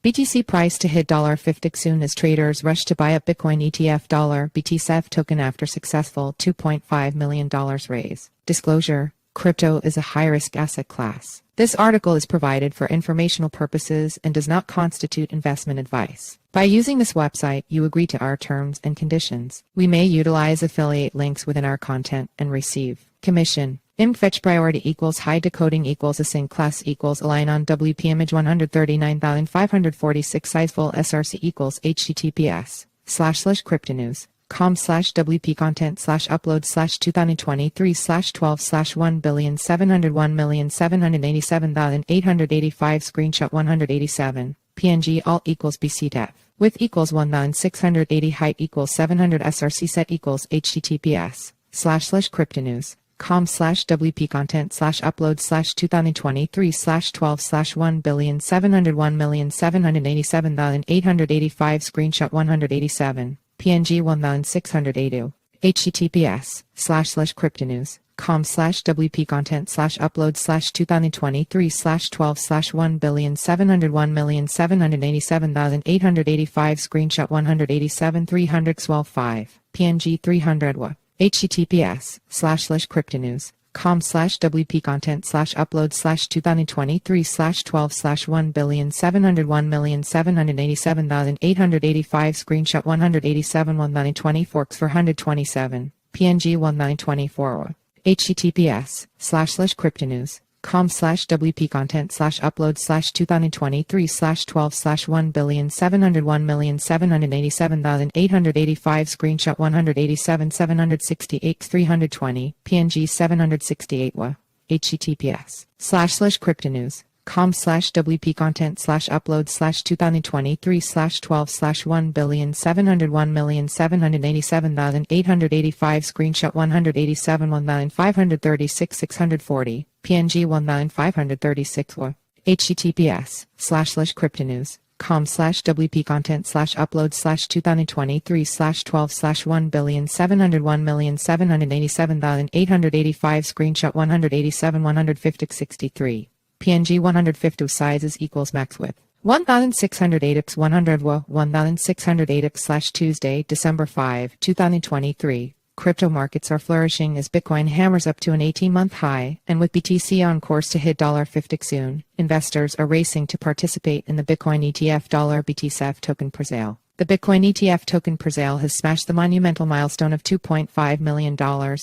BTC price to hit $50 soon as traders rush to buy up Bitcoin ETF BTCETF token after successful $2.5 million raise. Disclosure: crypto is a high-risk asset class. This article is provided for informational purposes and does not constitute investment advice. By using this website, you agree to our terms and conditions. We may utilize affiliate links within our content and receive commission. Img fetch priority equals high decoding equals async class equals align on WP image 139,546 size full src equals https://cryptonews.com/WP content/upload/2023/12/1,701,787,885 screenshot 187 PNG alt equals BTCETF width equals 1,680 height equals 700 src set equals https://cryptonews.com/WP content/upload/2023/12/1,701,787,885 screenshot 187 PNG 1,682 https://cryptonews.com/WP content/upload/2023/12/1,701,787,885 screenshot 187 300 xwal5 PNG 300 wa https://cryptonews.com/WP content/upload/2023/12/1,701,787,885 screenshot 187 1924 427 PNG 1924 https://cryptonews.com/WP content/upload/2023/12/1,701,787,885 screenshot 187 768 320 PNG 768 wa https://cryptonews.com/WP content/upload/2023/12/1,701,787,885 screenshot 187 1,536 640 PNG 1,536 wa https://cryptonews.com/WP content/upload/2023/12/1,701,787,885 screenshot 187 150 63 PNG 150 sizes equals max width 1,608 ix 100 wa 1,608 ix/Tuesday December 5 2023. Crypto markets are flourishing as Bitcoin hammers up to an 18-month high, and with BTC on course to hit $50 soon, investors are racing to participate in the Bitcoin ETF BTCETF token presale. The Bitcoin ETF token presale has smashed the monumental milestone of $2.5 million,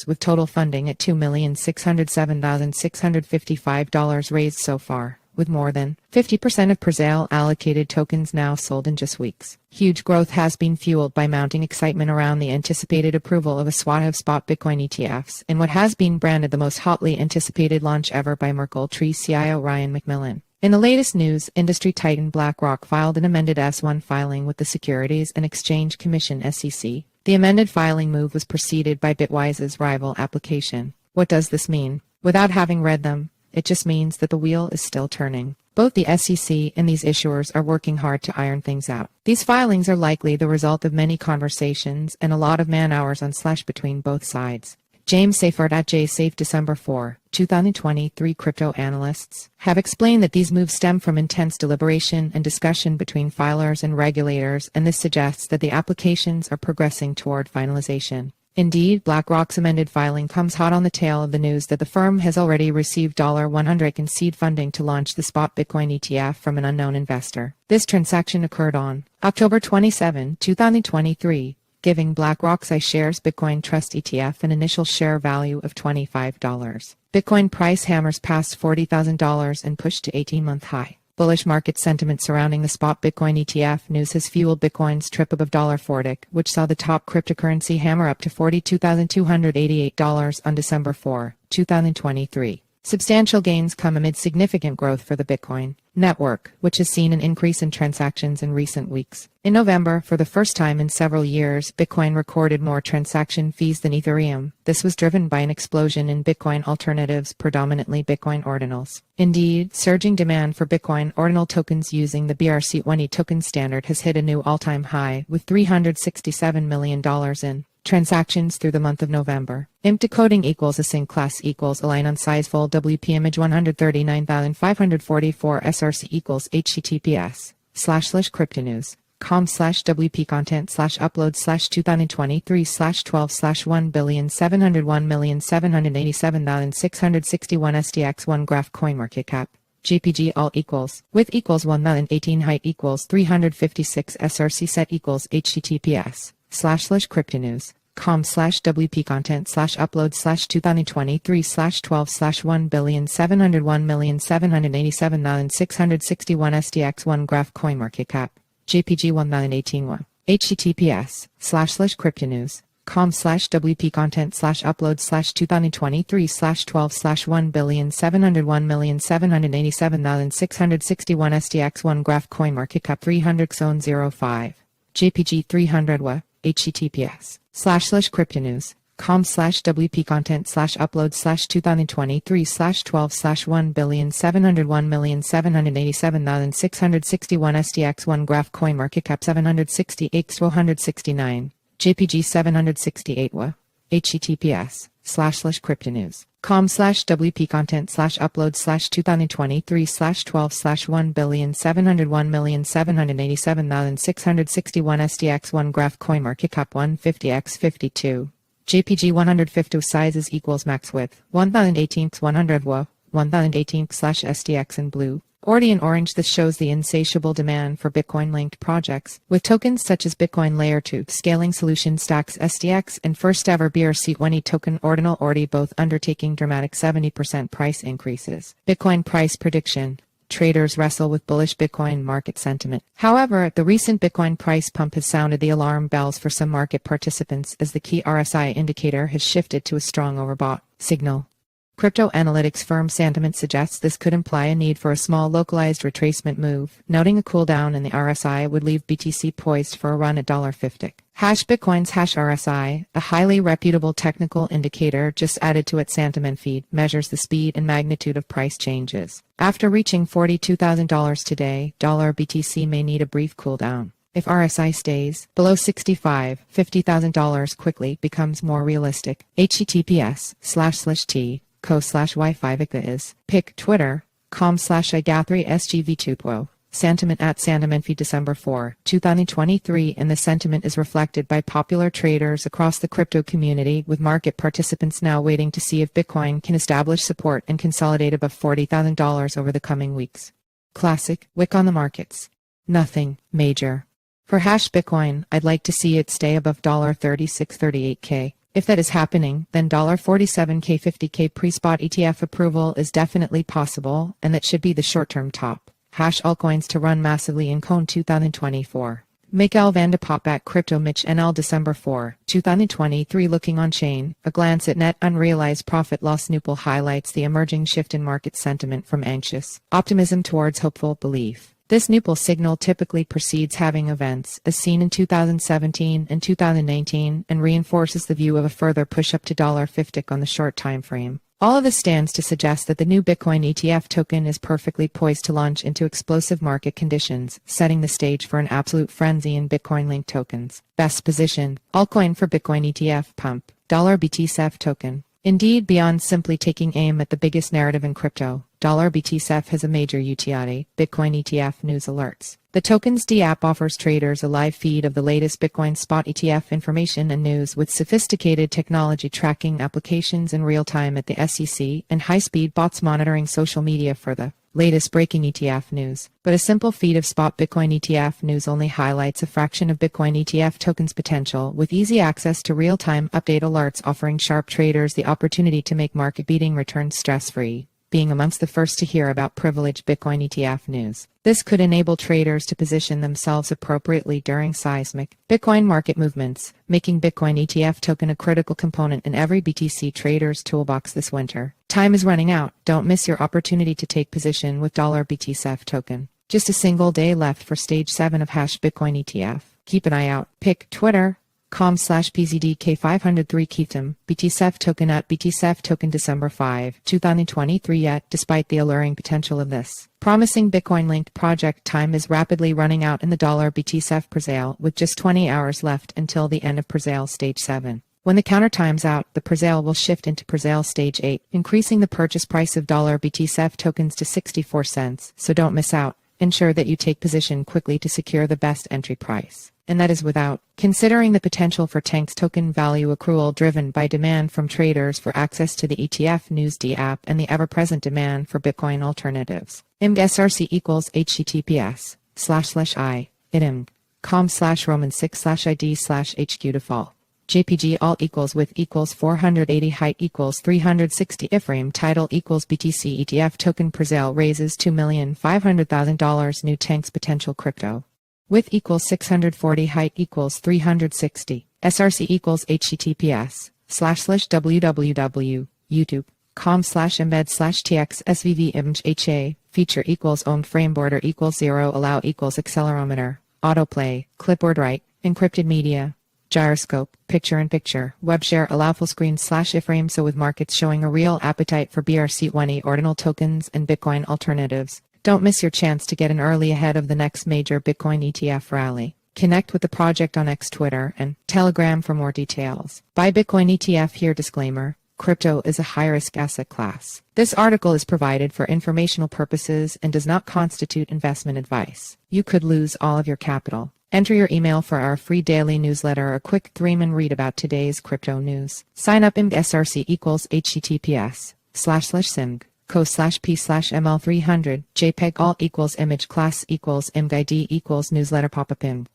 with total funding at $2,607,655 raised so far, with more than 50% of presale allocated tokens now sold in just weeks. Huge growth has been fueled by mounting excitement around the anticipated approval of a swathe of spot Bitcoin ETFs in what has been branded the most hotly anticipated launch ever by Merkle CIO Ryan McMillin. In the latest news, industry titan BlackRock filed an amended S-1 filing with the Securities and Exchange Commission (SEC). The amended filing move was preceded by Bitwise's rival application. What does this mean? Without having read them, it just means that the wheel is still turning. Both the SEC and these issuers are working hard to iron things out. These filings are likely the result of many conversations and a lot of man-hours on / between both sides. James Seyffart at JSafe December 4, 2023 crypto analysts have explained that these moves stem from intense deliberation and discussion between filers and regulators, and this suggests that the applications are progressing toward finalization. Indeed, BlackRock's amended filing comes hot on the tail of the news that the firm has already received $100 in seed funding to launch the spot Bitcoin ETF from an unknown investor. This transaction occurred on October 27, 2023, giving BlackRock's iShares Bitcoin Trust ETF an initial share value of $25. Bitcoin price hammers past $40,000 and pushed to 18-month high. Bullish market sentiment surrounding the spot Bitcoin ETF news has fueled Bitcoin's trip above $40, which saw the top cryptocurrency hammer up to $42,288 on December 4, 2023. Substantial gains come amid significant growth for the Bitcoin network, which has seen an increase in transactions in recent weeks. In November, for the first time in several years, Bitcoin recorded more transaction fees than Ethereum. This was driven by an explosion in Bitcoin alternatives, predominantly Bitcoin ordinals. Indeed, surging demand for Bitcoin ordinal tokens using the BRC20 token standard has hit a new all-time high, with $367 million in transactions through the month of November. Imp decoding equals async class equals align on size full WP image 139,544 src equals https crypto news com/WP content /upload /2023/12/1,701,787,661 SDX1 graph CoinMarketCap JPG alt equals width equals 1018 height equals 356 src set equals https /cryptonews com/WP content /upload /2023/12/1,701,787,661 SDX1 graph CoinMarketCap JPG 1018 https /cryptonews com/WP content /upload /2023/12/1,701,787,661 SDX1 graph CoinMarketCap 300 zone 05 JPG 300 https /cryptonews com/WP content /upload /2023/12/1,701,787,661 SDX1 graph CoinMarketCap 768 169 JPG 768 https /cryptonews com/WP content /upload /2023/12/1,701,787,661 SDX1 graph CoinMarketCap 150x52 JPG 150 sizes equals max width 1018 100 1018 /SDX in blue. Already in orange, this shows the insatiable demand for Bitcoin-linked projects, with tokens such as Bitcoin Layer 2, Scaling Solution Stacks SDX, and first ever BRC20 token Ordinal already both undertaking dramatic 70% price increases. Bitcoin price prediction. Traders wrestle with bullish Bitcoin market sentiment. However, the recent Bitcoin price pump has sounded the alarm bells for some market participants as the key RSI indicator has shifted to a strong overbought signal. Crypto analytics firm Sentiment suggests this could imply a need for a small localized retracement move, noting a cool down in the RSI would leave BTC poised for a run at $50. Bitcoin's RSI, a highly reputable technical indicator just added to its Sentiment feed, measures the speed and magnitude of price changes. After reaching $42,000 today, $BTC may need a brief cool down. If RSI stays below $50,000 quickly becomes more realistic. https://t co/y5 is pick Twitter com/igathri sgv2 Sentiment at Sentiment feed December 4, 2023, and the sentiment is reflected by popular traders across the crypto community, with market participants now waiting to see if Bitcoin can establish support and consolidate above $40,000 over the coming weeks. Classic wick on the markets. Nothing major. For Bitcoin, I'd like to see it stay above $36.38k. If that is happening, then $47k 50k pre-spot ETF approval is definitely possible, and that should be the short-term top. Altcoins to run massively in Cone 2024. Michael van de Pop at Crypto Mitch NL December 4, 2023. Looking on chain, a glance at net unrealized profit loss. Nupal highlights the emerging shift in market sentiment from anxious optimism towards hopeful belief. This Nupal signal typically precedes halving events, as seen in 2017 and 2019, and reinforces the view of a further push up to $50 on the short time frame. All of this stands to suggest that the new Bitcoin ETF token is perfectly poised to launch into explosive market conditions, setting the stage for an absolute frenzy in Bitcoin-linked tokens. Best position, altcoin for Bitcoin ETF pump, $BTCETF token. Indeed, beyond simply taking aim at the biggest narrative in crypto, $BTCETF has a major utility: Bitcoin ETF news alerts. The token's D-app offers traders a live feed of the latest Bitcoin spot ETF information and news, with sophisticated technology tracking applications in real time at the SEC and high-speed bots monitoring social media for the latest breaking ETF news. But a simple feed of spot Bitcoin ETF news only highlights a fraction of Bitcoin ETF tokens' potential, with easy access to real-time update alerts offering sharp traders the opportunity to make market-beating returns stress-free, being amongst the first to hear about privileged Bitcoin ETF news. This could enable traders to position themselves appropriately during seismic Bitcoin market movements, making Bitcoin ETF token a critical component in every BTC trader's toolbox this winter. Time is running out. Don't miss your opportunity to take position with $BTCETF token. Just a single day left for stage 7 of Bitcoin ETF. Keep an eye out. Pick Twitter com/PZDK503 Keatum, BTCETF token at BTCETF token December 5, 2023. Yet, despite the alluring potential of this promising Bitcoin-linked project, time is rapidly running out in the $BTCETF presale, with just 20 hours left until the end of presale stage 7. When the counter times out, the presale will shift into presale stage 8, increasing the purchase price of $BTCETF tokens to 64 cents, so don't miss out. ensure that you take position quickly to secure the best entry price. And that is without considering the potential for tank's token value accrual driven by demand from traders for access to the ETF Newsd app and the ever-present demand for Bitcoin alternatives. IMG equals https://i.com/roman6/id/hq default. JPG alt equals with equals 480 height equals 360 ethereum title equals BTC ETF token presale raises $2,500,000 new tank's potential crypto. Width equals 640 height equals 360. SRC equals https://www.youtube.com/embed/tx svv feature equals owned frame border equals 0 allow equals accelerometer autoplay clipboard write encrypted media gyroscope picture-in-picture web share allow full screen /iframe. So with markets showing a real appetite for BRC20 ordinal tokens and Bitcoin alternatives, don't miss your chance to get in early ahead of the next major Bitcoin ETF rally. Connect with the project on X, Twitter, and Telegram for more details. Buy Bitcoin ETF here. Disclaimer: crypto is a high-risk asset class. This article is provided for informational purposes and does not constitute investment advice. You could lose all of your capital. Enter your email for our free daily newsletter, a quick thread and read about today's crypto news. Sign up. SRC equals https://simg co/p/ml300 jpeg alt equals image class equals imgid equals newsletter pop-up img.